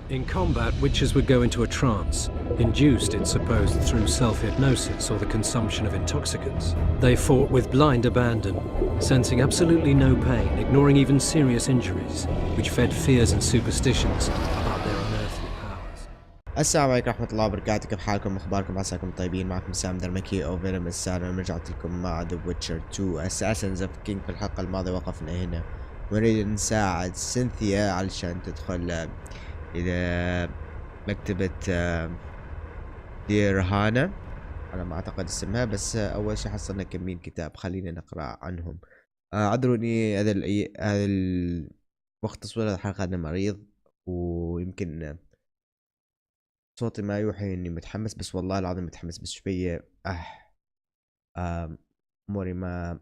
In combat, witches would go into a trance, induced, it's supposed, through self-hypnosis or the consumption of intoxicants. They fought with blind abandon, sensing absolutely no pain, ignoring even serious injuries, which fed fears and superstitions about their unearthly powers. السلام عليكم ورحمة الله وبركاته. كيف حالكم؟ اخباركم؟ عساكم طيبين. معكم سام درمكي او فيلم السالم. رجعت لكم مع ذا ويتشر 2 اساسنز اوف كينج. في الحلقة الماضية وقفنا هنا ونريد نساعد سينثيا علشان تدخل الى مكتبة ديرهنا على ما اعتقد اسمها. بس اول شي حصلنا كمية كتاب، خلينا نقرأ عنهم. اعذروني هذا وقت تصوير الحلقة انا مريض، ويمكن صوتي ما يوحي اني متحمس، بس والله العظيم متحمس. بس شوية اموري ما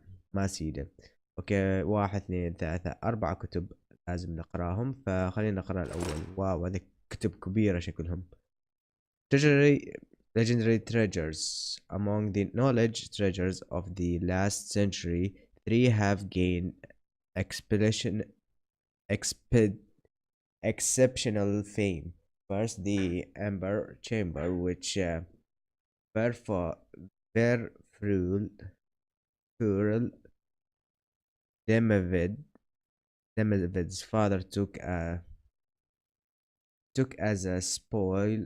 سيدة. اوكي، 1 2 3 4 كتب لازم نقراهم، فخلينا نقرا الاول. واو، هذه كتب كبيرة شكلهم. Legendary treasures. Among the knowledge treasures of the last century, 3 have gained exceptional fame. First, the Amber Chamber, which Verfurl Demavid's father took as a spoil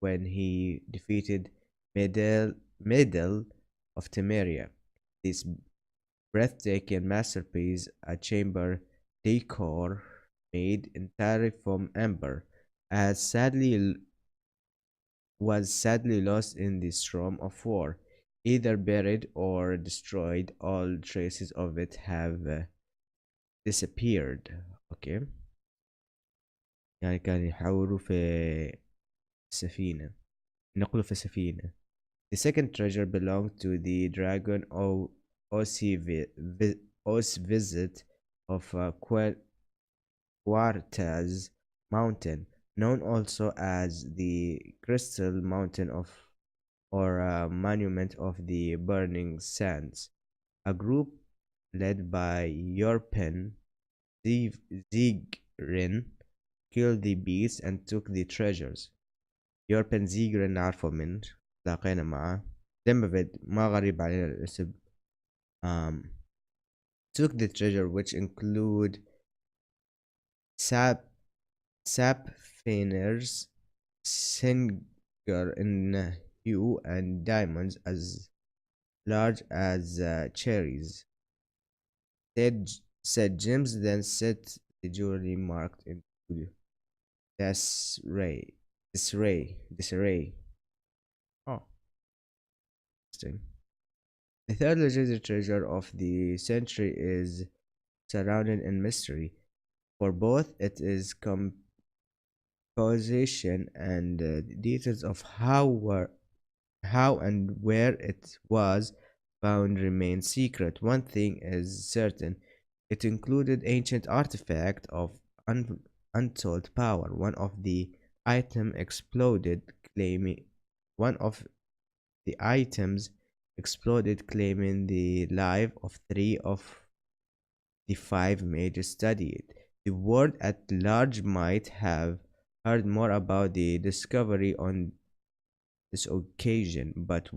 when he defeated Middle of Temeria. This breathtaking masterpiece, a chamber decor made entirely from amber, was sadly lost in the storm of war. Either buried or destroyed, all traces of it have disappeared. Okay. يعني كانوا يحاولوا في سفينة، نقلوا في سفينة. The second treasure belonged to the dragon Os visit of Quartaz Mountain, known also as the Crystal Mountain or Monument of the Burning Sands. A group led by Yorpen Zigrin killed the beasts and took the treasures. Yorpen Zigrin نعرفه من لاقينا معه. ديمفيد ما غريب علينا الاسم. Took the treasure, which include sapphires, singular in hue, and diamonds as large as cherries. Said gems, then set the jewelry marked into disarray. Oh, interesting. The third legendary treasure of the century is surrounded in mystery. For both, it is composition and details of how and where it was found remain secret. One thing is certain: it included ancient artifact of untold power. One of the items exploded, claiming the life of 3 of the 5 mages studied. The world at large might have heard more about the discovery on this occasion, but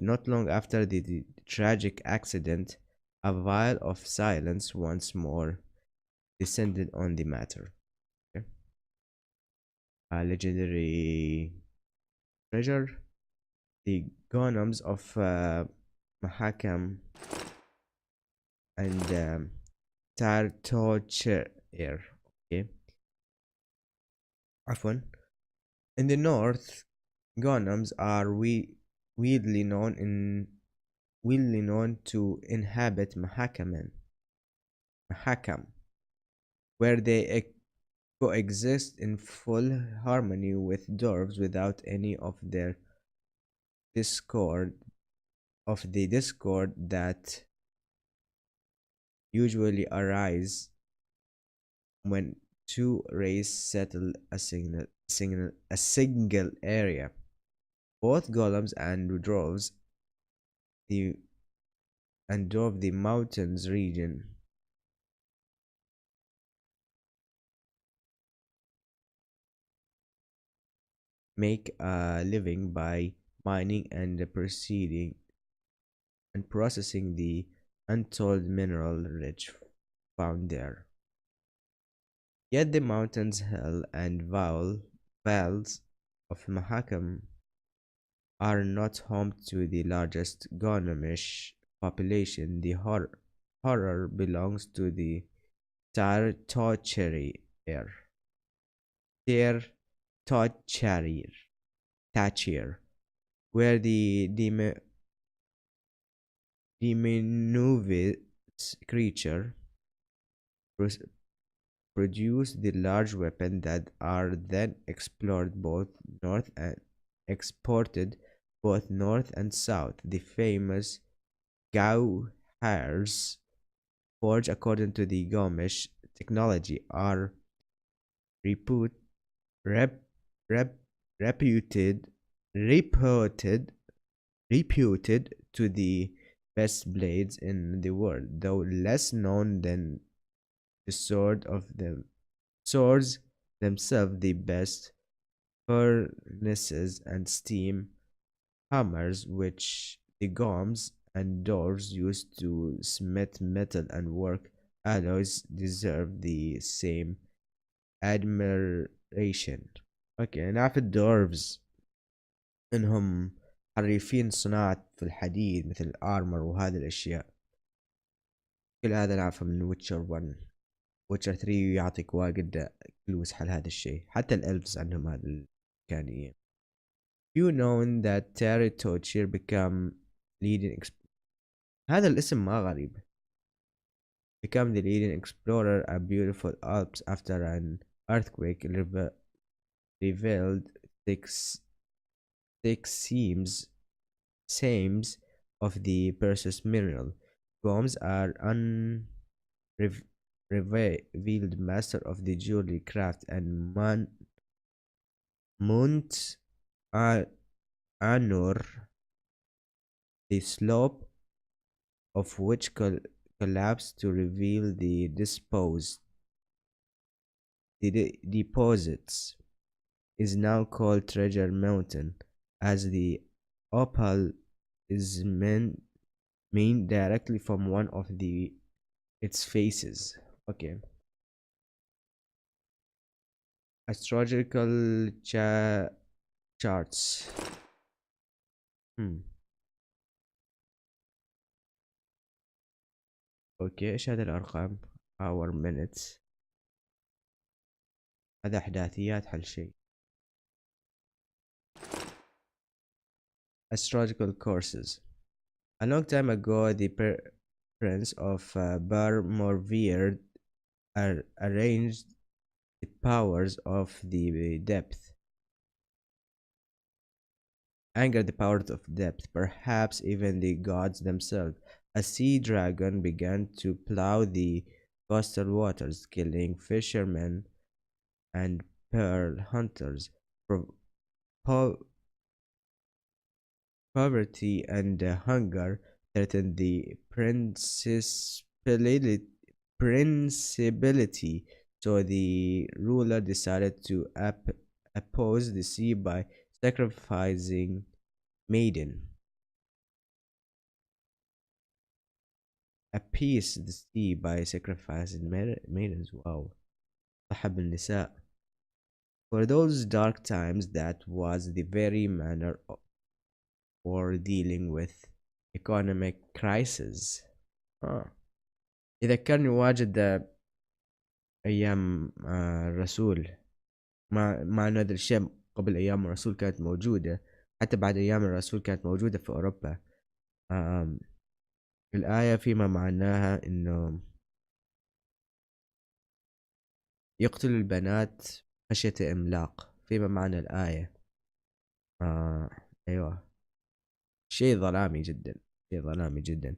not long after the tragic accident, a vial of silence once more descended on the matter. Okay. A legendary treasure, the golems of Mahakam and Tartoch air. Okay. عفوا. In the north, golems are widely known to inhabit Mahakam, where they coexist in full harmony with dwarves without any of the discord that usually arise when 2 races settle a single area. Both golems and dwarves the mountains region make a living by mining and proceeding and processing the untold mineral rich found there. Yet the mountains, hell, and vales of Mahakam are not home to the largest Gnomish population. The horror belongs to the Tocheri air. Ter Tocharir, Tachir, where the diminutive creature pros- produce the large weapon that are then explored both north and exported both north and south. The famous Gauhars, forged according to the Gomish technology, are reput, rep, rep, reputed reputed reputed to the best blades in the world, though less known than the swords themselves. The best furnaces and steam hammers which the Goms and Dwarves used to smith metal and work alloys deserve the same admiration. اوكي، نعرف الدورفز انهم حريفين صناعة في الحديد مثل الارمر وهذه الاشياء. كل هذا نعرفه من ويتشر 1. ويتشر 3 يعطيك واجد كلوز حل هذا الشيء. حتى الالفز عندهم هذه الامكانية. You know that Terry Tochier become leading هذا الاسم ما غريب. Become the leading explorer a beautiful Alps after an earthquake revealed thick seams of the precious mineral. Gomes are unrevealed master of the jewelry craft and Mount Anur, the slope of which collapsed to reveal the deposits, is now called Treasure Mountain, as the opal is meant directly from one of its faces. Okay. Astrological charts. اوكي، ايش هذه الارقام؟ hour minutes. هذا احداثيات حل شيء. Astrological courses. A long time ago, the Prince of Barmorveer arranged the powers of the depth. Angered the powers of depth, perhaps even the gods themselves. A sea dragon began to plow the coastal waters, killing fishermen and pearl hunters. Poverty and hunger threatened the principality, so the ruler decided to oppose the sea by sacrificing maiden. Appease the sea by sacrificing maidens. Wow. صحب النساء. For those dark times, that was the very manner for dealing with economic crisis. يذكرني واجد أيام الرسول. مع أن هذا الشيء قبل أيام الرسول كانت موجودة، حتى بعد أيام الرسول كانت موجودة في أوروبا. الآية فيما معناها إنه يقتل البنات خشية إملاق، فيما معنى الآية. أيوة، شيء ظلامي جدا، شيء ظلامي جدا.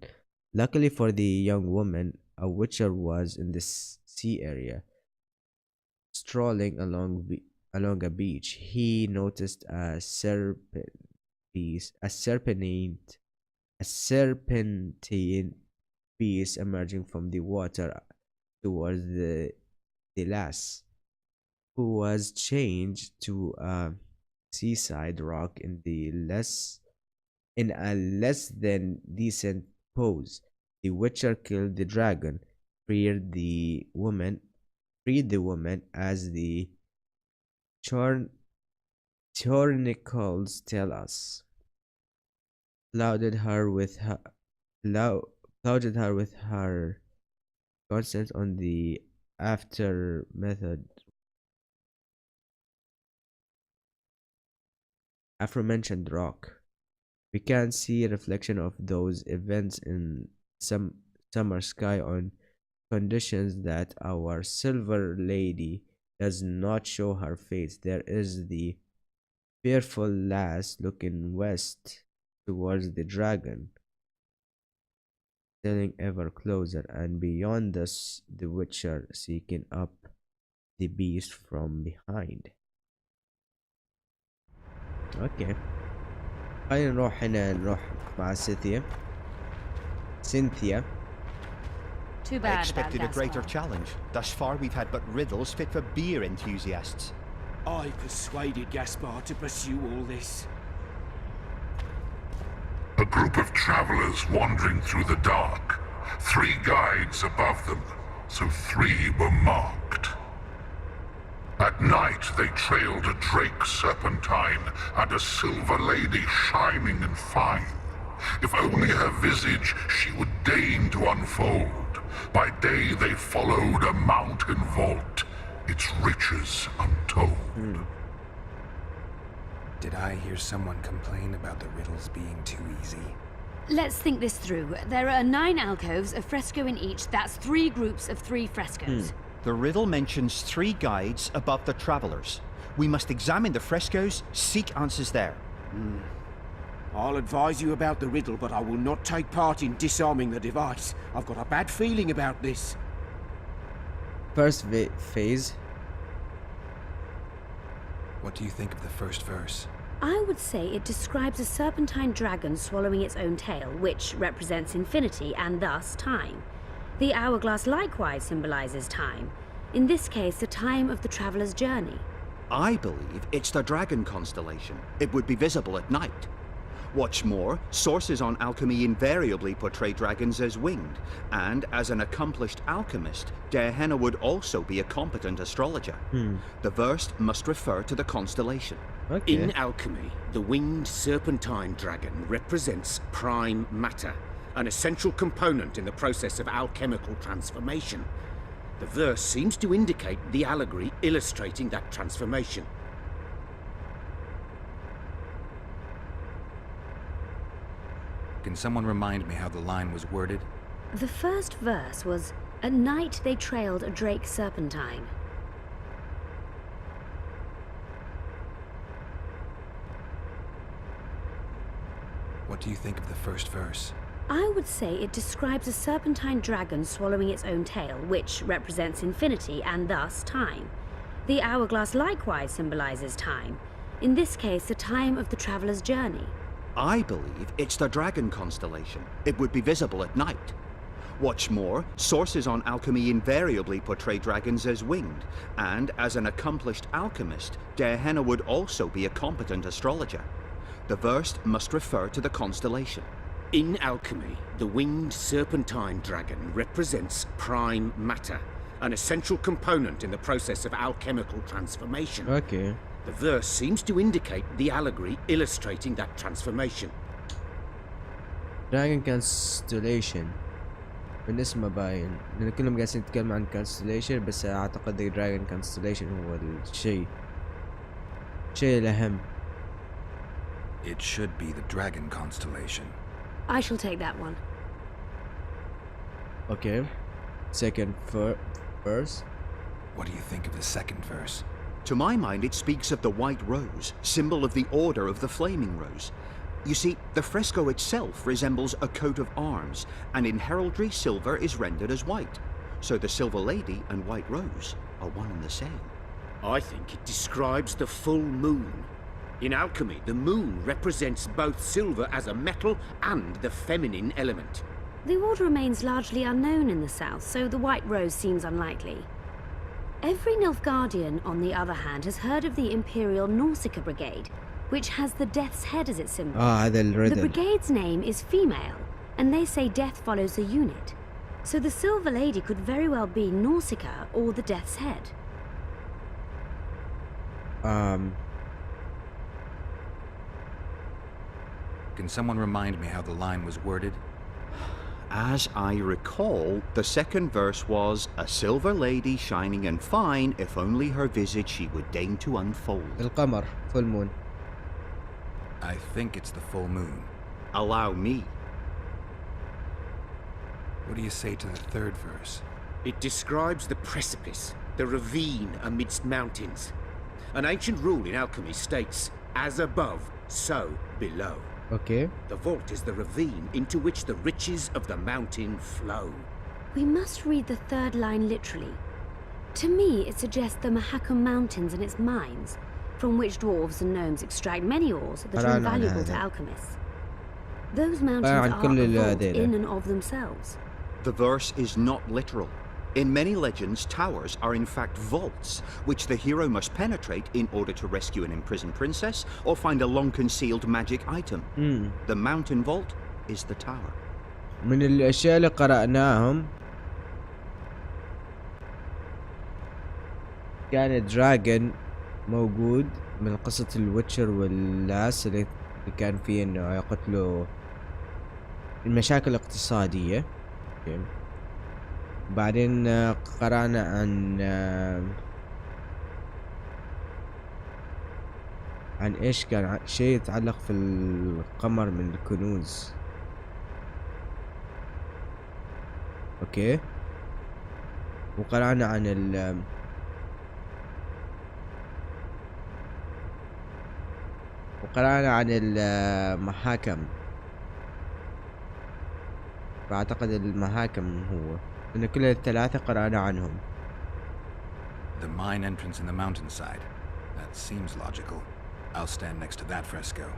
Luckily for the young woman, a witcher was in the sea area, strolling along a beach. He noticed a serpentine piece emerging from the water towards the lass, who was changed to a seaside rock in a less than decent pose. The Witcher killed the dragon, freed the woman as the chronicles tell us. Clouded her with her clouded her with her consent on the aforementioned rock. We can see a reflection of those events in some summer sky on conditions that our Silver Lady does not show her face. There is the fearful lass looking west towards the dragon, stealing ever closer, and beyond us the Witcher seeking up the beast from behind. اوكي خلينا نروح مع سينثيا. Too I bad expected a about greater Gaspar. challenge. Thus far we've had but riddles fit for beer enthusiasts. I persuaded Gaspar to pursue all this. A group of travelers wandering through the dark. 3 guides above them, so 3 were marked. At night they trailed a drake serpentine and a silver lady shining and fine. If only her visage she would deign to unfold. By day they followed a mountain vault, its riches untold. Did I hear someone complain about the riddles being too easy? Let's think this through. There are 9 alcoves, a fresco in each. That's 3 groups of 3 frescoes. The riddle mentions 3 guides above the travelers. We must examine the frescoes, seek answers there. I'll advise you about the riddle, but I will not take part in disarming the device. I've got a bad feeling about this. First phase. What do you think of the first verse? I would say it describes a serpentine dragon swallowing its own tail, which represents infinity and thus time. The hourglass likewise symbolizes time. In this case, the time of the traveler's journey. I believe it's the dragon constellation. It would be visible at night. What's more, sources on alchemy invariably portray dragons as winged, and as an accomplished alchemist, Dehena would also be a competent astrologer. The verse must refer to the constellation. Okay. In alchemy, the winged serpentine dragon represents prime matter, an essential component in the process of alchemical transformation. The verse seems to indicate the allegory illustrating that transformation. Can someone remind me how the line was worded? The first verse was, "At night they trailed a drake serpentine." What do you think of the first verse? I would say it describes a serpentine dragon swallowing its own tail, which represents infinity and thus time. The hourglass likewise symbolizes time. In this case, the time of the traveler's journey. I believe it's the dragon constellation. It would be visible at night. What's more, sources on alchemy invariably portray dragons as winged, and as an accomplished alchemist, Dehena would also be a competent astrologer. The verse must refer to the constellation. In alchemy, the winged serpentine dragon represents prime matter, an essential component in the process of alchemical transformation. Okay. The verse seems to indicate the allegory illustrating that transformation. Dragon Constellation من اسمه باين لأن كلهم قاعدين يتكلموا عن Constellation بس أعتقد Dragon Constellation هو الشيء الأهم. It should be the dragon constellation. I shall take that one. Okay. Second verse. What do you think of the second verse? To my mind, it speaks of the white rose, symbol of the order of the flaming rose. You see, the fresco itself resembles a coat of arms, and in heraldry, silver is rendered as white. So the Silver Lady and White Rose are one and the same. I think it describes the full moon. In alchemy, the moon represents both silver as a metal and the feminine element. The order remains largely unknown in the south, so the white rose seems unlikely. Every Nilfgaardian, on the other hand, has heard of the Imperial Nausicaa Brigade, which has the Death's Head as its symbol. هذا The الريدل. brigade's name is female, and they say death follows the unit. So the Silver Lady could very well be Nausicaa or the Death's Head. Can someone remind me how the line was worded? As I recall, the second verse was, a silver lady shining and fine, if only her visage she would deign to unfold. القمر. full moon. I think it's the full moon. Allow me. What do you say to the third verse? It describes the precipice, the ravine amidst mountains. An ancient rule in alchemy states, as above, so below. Okay. The vault is the ravine into which the riches of the mountain flow. We must read the third line literally. To me, it suggests the Mahakam Mountains and its mines, from which dwarves and gnomes extract many ores that are invaluable to alchemists. Those mountains are a vault in and of themselves. The verse is not literal. In many legends, towers are in fact vaults, which the hero must penetrate in order to rescue an imprisoned princess or find a long-concealed magic item. The mountain vault is the tower. من الأشياء اللي قرأناهم كان دراجون موجود من قصة الويتشر واللاس اللي كان فيه انه يقتلوا المشاكل الاقتصادية. بعدين قرأنا عن ايش كان شيء يتعلق في القمر من الكنوز. اوكي. وقرأنا عن المحاكم. فأعتقد المحاكم هو إن كل الثلاثة قرأنا عنهم. The mine entrance in the mountainside. That seems logical. I'll stand next to that fresco.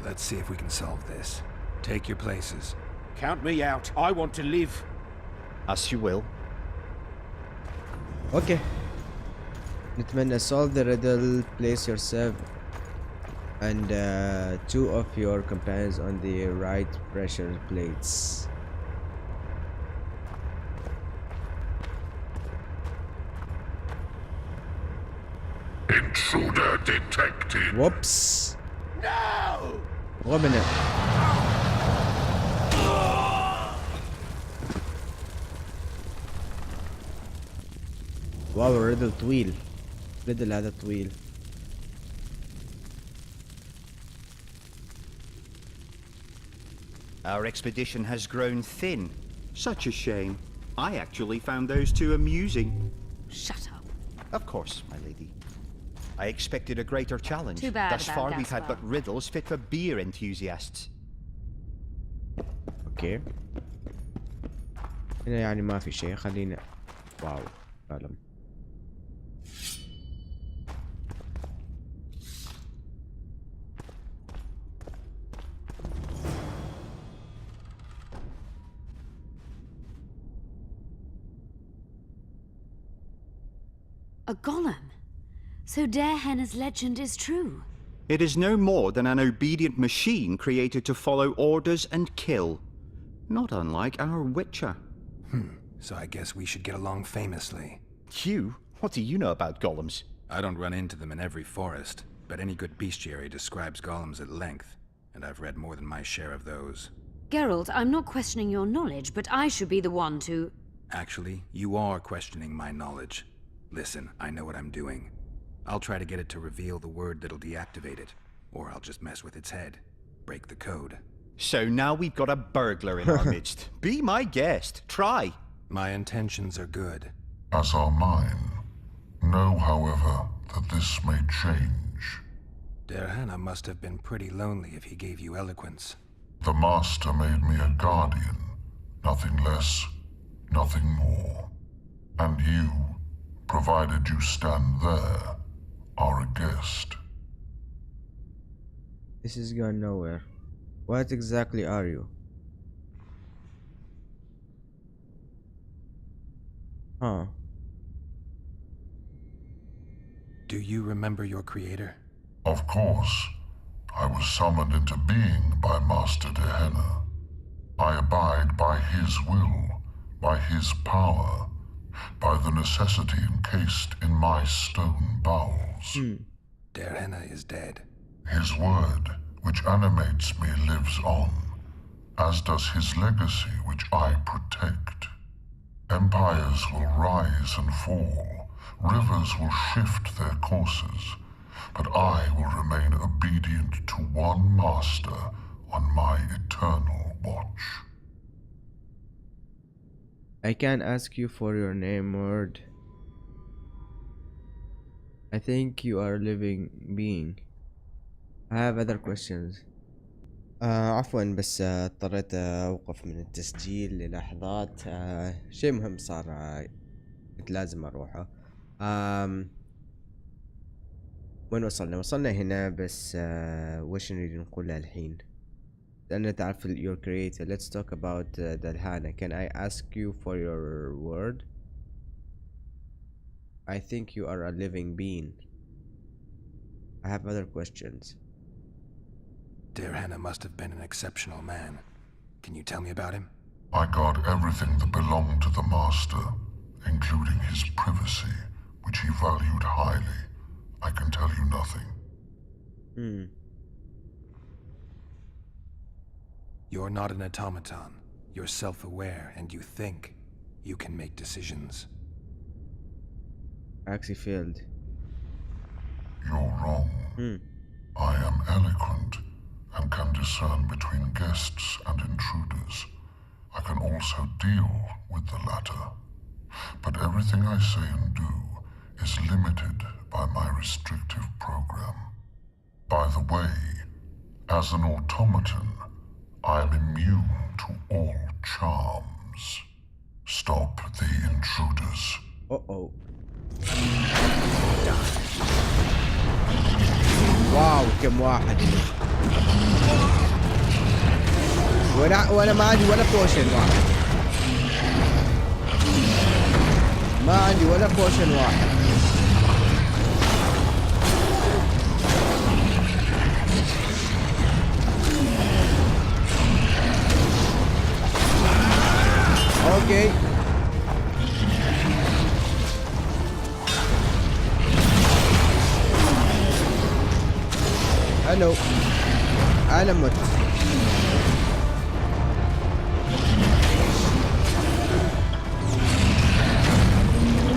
Let's see if we can solve this. Take your places. Count me out. I want to live. As you will. Okay. نتمنى solve the riddle. Place yourself and two of your companions on the right pressure plates. Intruder detected. Whoops. No! 1 minute. واو الريدل طويل. الريدل هذا طويل. Our expedition has grown thin. Such a shame. I actually found those two amusing. Shut up. Of course, my lady. I expected a greater challenge. Too bad Thus about far, we've had Gaspar. but riddles fit for beer enthusiasts. اوكي. هنا يعني ما في شيء. خلينا واو قلم. A golem. So Deirhena's legend is true. It is no more than an obedient machine created to follow orders and kill. Not unlike our Witcher. So I guess we should get along famously. Hugh, what do you know about golems? I don't run into them in every forest, but any good bestiary describes golems at length, and I've read more than my share of those. Geralt, I'm not questioning your knowledge, but I should be the one to... Actually, you are questioning my knowledge. Listen, I know what I'm doing. I'll try to get it to reveal the word that'll deactivate it, or I'll just mess with its head. Break the code. So now we've got a burglar in our midst. Be my guest. Try. My intentions are good. As are mine. Know, however, that this may change. Deirhena must have been pretty lonely if he gave you eloquence. The Master made me a guardian. Nothing less, nothing more. And you, provided you stand there, are a guest. This is going nowhere. What exactly are you? Huh. Do you remember your creator? Of course, I was summoned into being by Master Deirhena. I abide by his will, by his power, by the necessity encased in my stone bowels. Deirhena is dead. His word, which animates me, lives on, as does his legacy, which I protect. Empires will rise and fall, rivers will shift their courses, but I will remain obedient to one master on my eternal watch. I can ask you for your name, word. I think you are a living being. I have other questions. عفوا بس اضطريت اوقف من التسجيل للحظات. شيء مهم صار. كنت لازم اروحه. وين وصلنا هنا بس وش نريد نقولها الحين؟ لأن تعرف your creator. Let's talk about ديرهنا. Can I ask you for your word? I think you are a living being. I have other questions. Deirhena must have been an exceptional man. Can you tell me about him? I guard everything that belonged to the master, including his privacy, which he valued highly. I can tell you nothing. You're not an automaton. You're self-aware and you think. You can make decisions. Actually failed. You're wrong. I am eloquent and can discern between guests and intruders. I can also deal with the latter. But everything I say and do is limited by my restrictive program. By the way, as an automaton, I am immune to all charms. Stop the intruders. Uh-oh. واو كم واحد. وانا ما عندي ولا بوشن واحد. ما عندي ولا بوشن واحد. اوكي. الو. انا مت.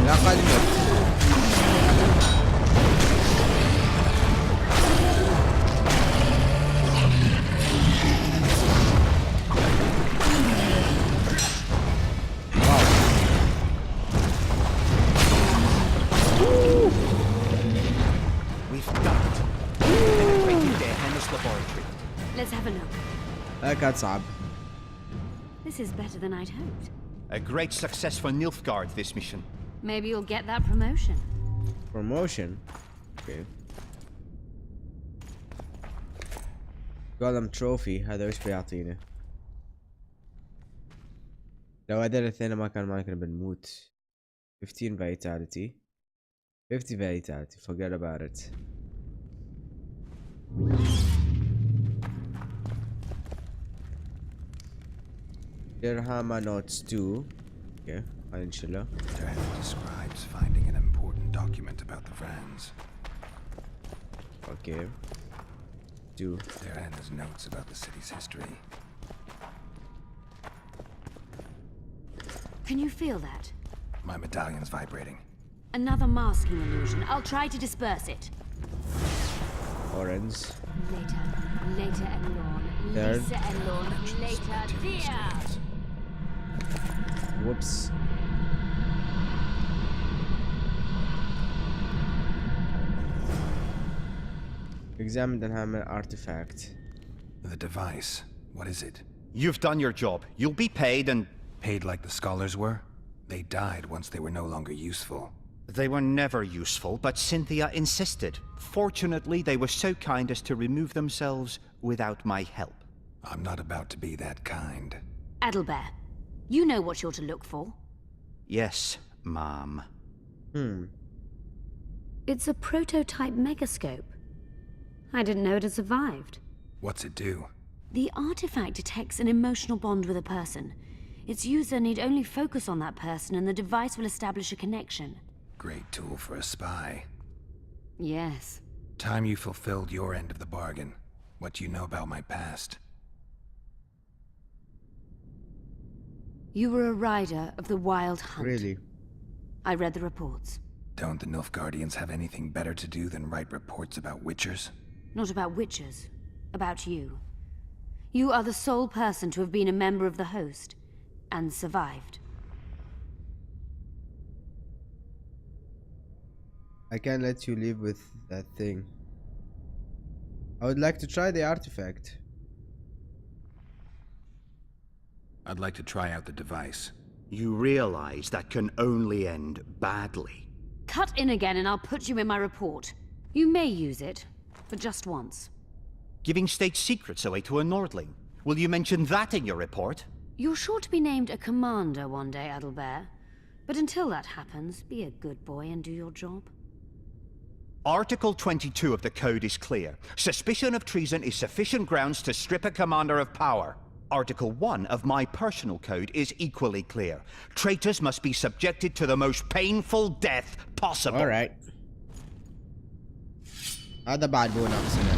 لقد مت. Let's have a look. كانت صعب. This is better than I'd hoped. A great success for Nilfgaard, this mission. Maybe you'll get that promotion. Promotion? Okay. Golem trophy. هذا وش بيعطينا؟ لو هذول الاثنين ما كان معنا كنا بنموت. 15 vitality. 50 vitality. Forget about it. Dيرهنا notes 2. Okay, inshallah. Deirhena describes finding an important document about the Vrans. Okay. 2. Deirhena's notes about the city's history. Can you feel that? My medallion's vibrating. Another masking illusion. I'll try to disperse it. Orange. Later Elorn. Third. Lisa Elorn. Later Thea. Whoops. Examine the hammer artifact. The device. What is it? You've done your job. You'll be paid and... Paid like the scholars were? They died once they were no longer useful. They were never useful, but Cynthia insisted. Fortunately, they were so kind as to remove themselves without my help. I'm not about to be that kind. Adelbert, you know what you're to look for. Yes, ma'am. It's a prototype megascope. I didn't know it had survived. What's it do? The artifact detects an emotional bond with a person. Its user need only focus on that person and the device will establish a connection. Great tool for a spy. Yes. Time you fulfilled your end of the bargain. What do you know about my past? You were a rider of the Wild Hunt. Really? I read the reports. Don't the Nilfgaardians have anything better to do than write reports about witchers? Not about witches. About you. You are the sole person to have been a member of the host. And survived. I can't let you live with that thing. I would like to try the artifact. I'd like to try out the device. You realize that can only end badly. Cut in again and I'll put you in my report. You may use it, but just once. Giving state secrets away to a Nordling. Will you mention that in your report? You're sure to be named a commander one day, Adalbert. But until that happens, be a good boy and do your job. Article 22 of the Code is clear. Suspicion of treason is sufficient grounds to strip a commander of power. Article 1 of my personal code is equally clear. Traitors must be subjected to the most painful death possible. Alright. هذا بعد مو ناقصنا.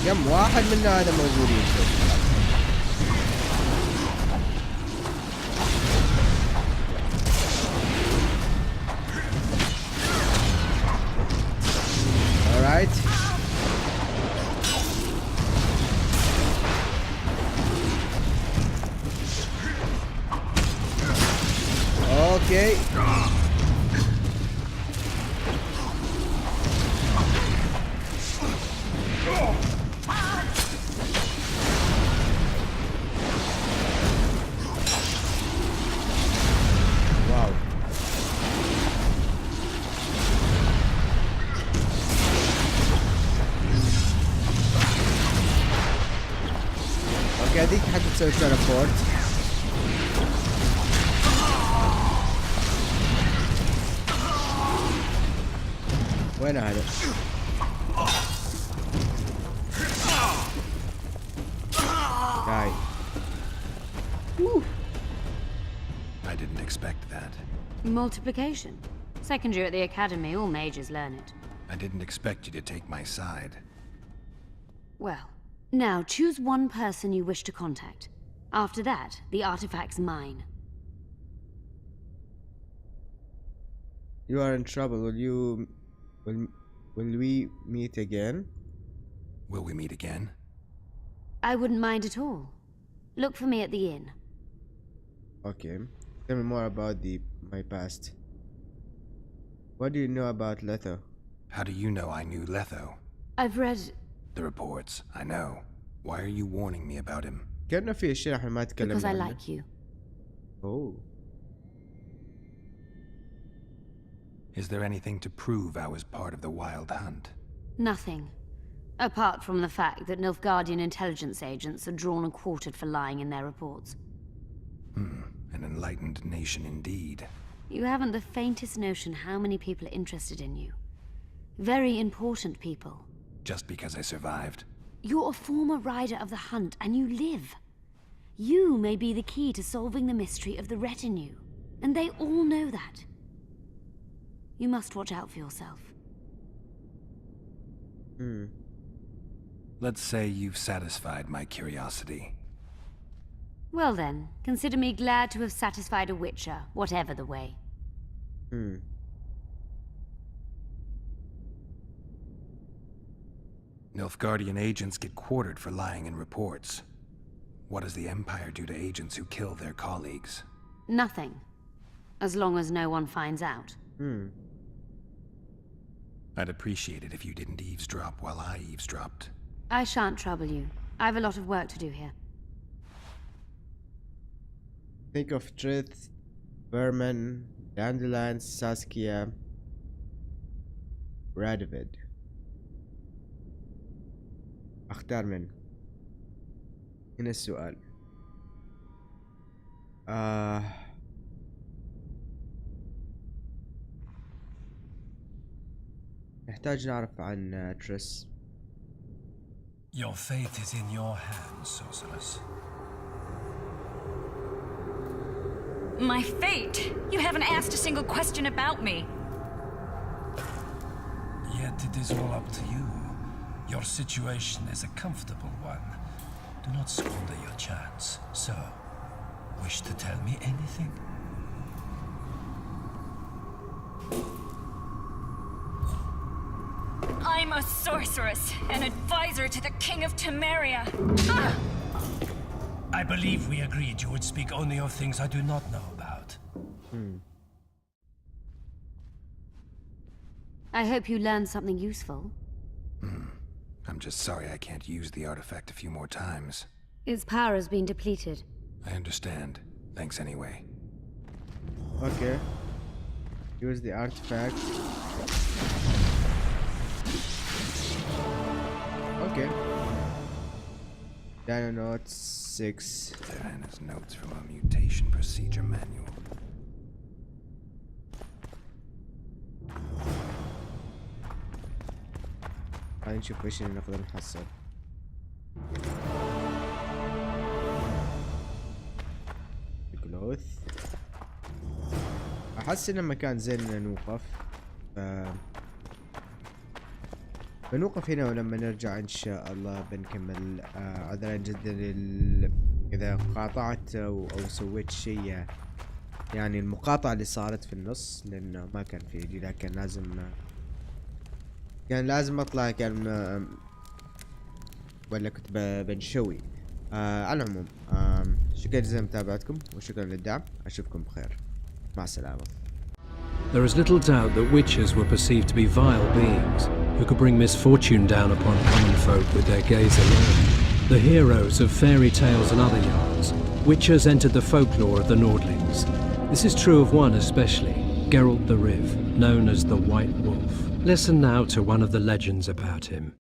كم واحد منا هذا موجودين. Alright. Okay. Wow. اوكي هذيك حتى تسوي تليبورت. وين هذا؟ جاي. I didn't expect that. Multiplication. Second year at the academy, all mages learn it. I didn't expect you to take my side. Well, now choose one person you wish to contact. After that, the artifact's mine. You are in trouble. Will we meet again? Will we meet again? I wouldn't mind at all. Look for me at the inn. Okay. Tell me more about my past. What do you know about Letho? How do you know I knew Letho? I've read... The reports, I know. Why are you warning me about him? كأنه في اشياء احنا ما Because تكلمنا I عنها. like you. Oh. Is there anything to prove I was part of the Wild Hunt? Nothing. Apart from the fact that Nilfgaardian intelligence agents are drawn and quartered for lying in their reports. An enlightened nation indeed. You haven't the faintest notion how many people are interested in you. Very important people. Just because I survived? You're a former rider of the hunt, and you live. You may be the key to solving the mystery of the retinue, and they all know that. You must watch out for yourself. Let's say you've satisfied my curiosity. Well then, consider me glad to have satisfied a witcher, whatever the way. Nilfgaardian agents get quartered for lying in reports. What does the Empire do to agents who kill their colleagues? Nothing. As long as no one finds out. I'd appreciate it if you didn't eavesdrop while I eavesdropped. I shan't trouble you. I've a lot of work to do here. Think of truth بيرمان، داندلاند، ساسكيا، رادفيد. اختار من. هنا السؤال. نحتاج نعرف عن تريس. Your fate is in your hands, sorceress. My fate? You haven't asked a single question about me. Yet it is all up to you. Your situation is a comfortable one. Do not squander your chance. So, wish to tell me anything? I'm a sorceress, an advisor to the King of Temeria. Ah! I believe we agreed you would speak only of things I do not know about. I hope you learned something useful. I'm just sorry I can't use the artifact a few more times. Its power has been depleted. I understand. Thanks anyway. Okay. Use the artifact. Okay. Dino Notes 6. Diana's notes from a mutation procedure manual. خلينا نشوف ايش اللي نقدر نحصل. الكلوث. احس انه مكان زين ان نوقف. بنوقف هنا ولما نرجع ان شاء الله بنكمل. عذرا جدا اذا قاطعت او سويت شيء، يعني المقاطعة اللي صارت في النص لانه ما كان في ايدي، لكن كان لازم اطلع، كان ولا كنت بنشوي. على العموم شكرا جزيلا لمتابعتكم وشكرا للدعم. اشوفكم بخير، مع السلامة. There is little doubt that witches were perceived to be vile beings who could bring misfortune down upon common folk with their gaze alone. The heroes of fairy tales and other yarns, witches entered the folklore of the Nordlings. This is true of one especially, Geralt the Riv, known as the White Wolf. Listen now to one of the legends about him.